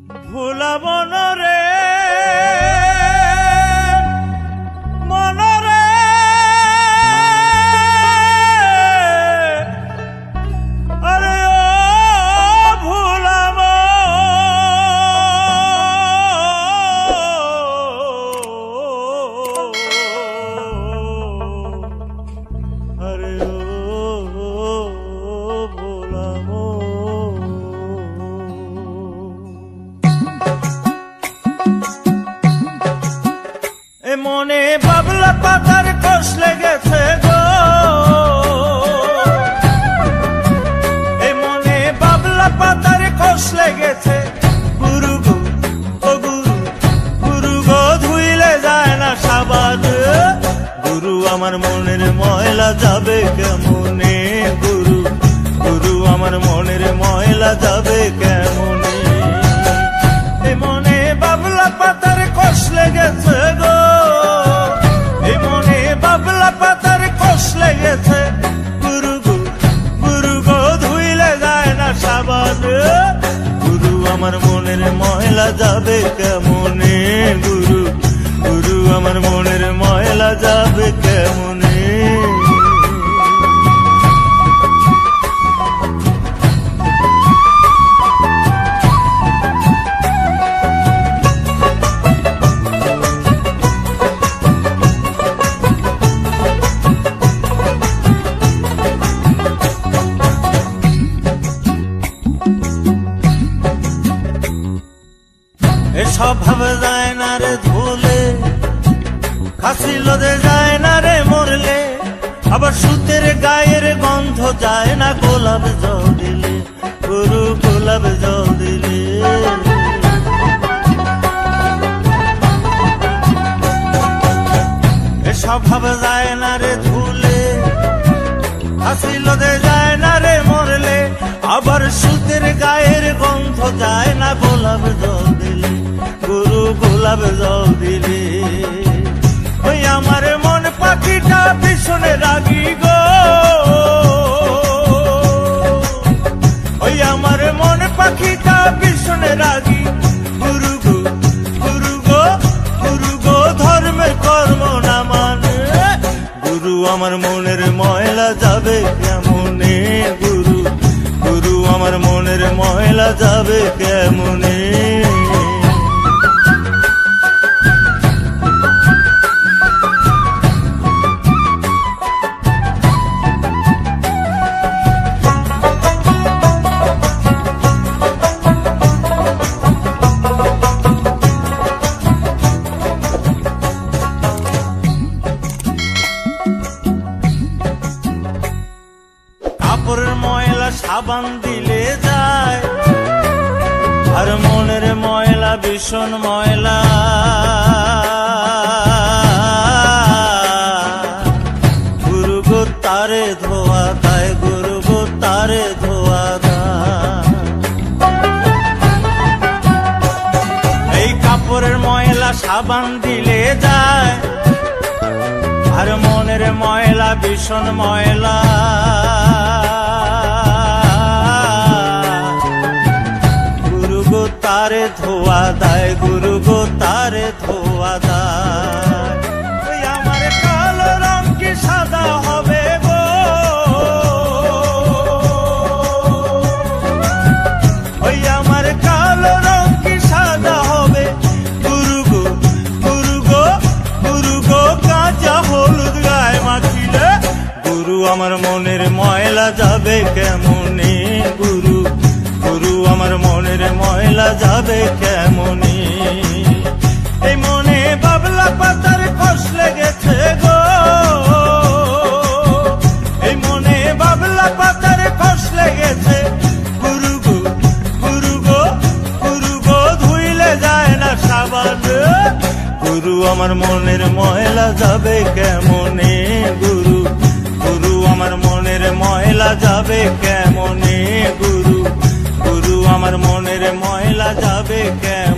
ভোলা মনরে মনরে আরে ও ভোলাম আরে ও ভোলাম মনে বাবলা পাতার কষ লেগেছে গো মনে বাবলা পাতার কষ লেগেছে গুরু গো ও গুরু গুরু গো ধুইলে যায় না সাবান গুরু আমার মনের ময়লা যাবে কেমনে গুরু গুরু আমার মনের ময়লা যাবে কেমনে মনে বাবলা পাতার কষ লেগেছে গো মনে বাবলা পাতার কষ লেগেছে গুরু গো গুরু গো ধুইলে যায় না সাবান গুরু আমার মনের ময়লা যাবে কেমনে গুরু গুরু আমার মনের ময়লা যাবে কেমনে স্বভাব যায় না রে ধুলে খাসি লোদে যায় না রে মরলে আবার সুতের গায়ের গন্ধ যায় না গোলাপ জল দিলে গুরু গোলাপ জল দিলে স্বভাব যায় না রে ধুলে খাসি লোদে যায় না রে মরলে আবার সুতের গায়ের গন্ধ যায় না গোলাপ জল দিলে গুরু গোলাপ জল দিলে ওই আমার মন পাখিটা পিছনে রাগি গো ওই আমার মন পাখিটা পিছনে রাগি গুরু গো গুরু গো গুরু গো ধর্মের কর্ম না মানে গুরু আমার মনের ময়লা যাবে কেমনে গুরু গুরু আমার মনের ময়লা যাবে কেমনে কাপড়ের ময়লা সাবান দিলে যায় আর মনের ময়লা ভীষণ ময়লা গুরু গো তারে ধোয়া দেয় গুরু গো তারে ধোয়া দেয় এই কাপড়ের ময়লা সাবান দিলে যায় আর মনের ময়লা ভীষণ ময়লা গুরু গো তারে ধোয়া দেয় গুরু গো তারে ধোয়া দেয় ওই আমার কালো রং কি সাদা হবে গো ওই আমার কালো রং কি সাদা হবে গুরু গো গুরু গো গুরু গো কাঁচা হলুদ গায়ে মাখিলে গুরু আমার মনের ময়লা যাবে কেমনে গুরু গুরু আমার মনের ময়লা যাবে কেমনে এই মনে বাবলা পাতার কষ লেগেছে গো এই মনে বাবলা পাতার কষ লেগেছে গুরু গো গুরু গো গুরু গো ধুইলে যায় না সাবান গুরু আমার মনের ময়লা যাবে কেমনে গুরু গুরু আমার মনের ময়লা যাবে কেমনে গুরু গুরু আমার মনের ময়লা যাবে কেমনে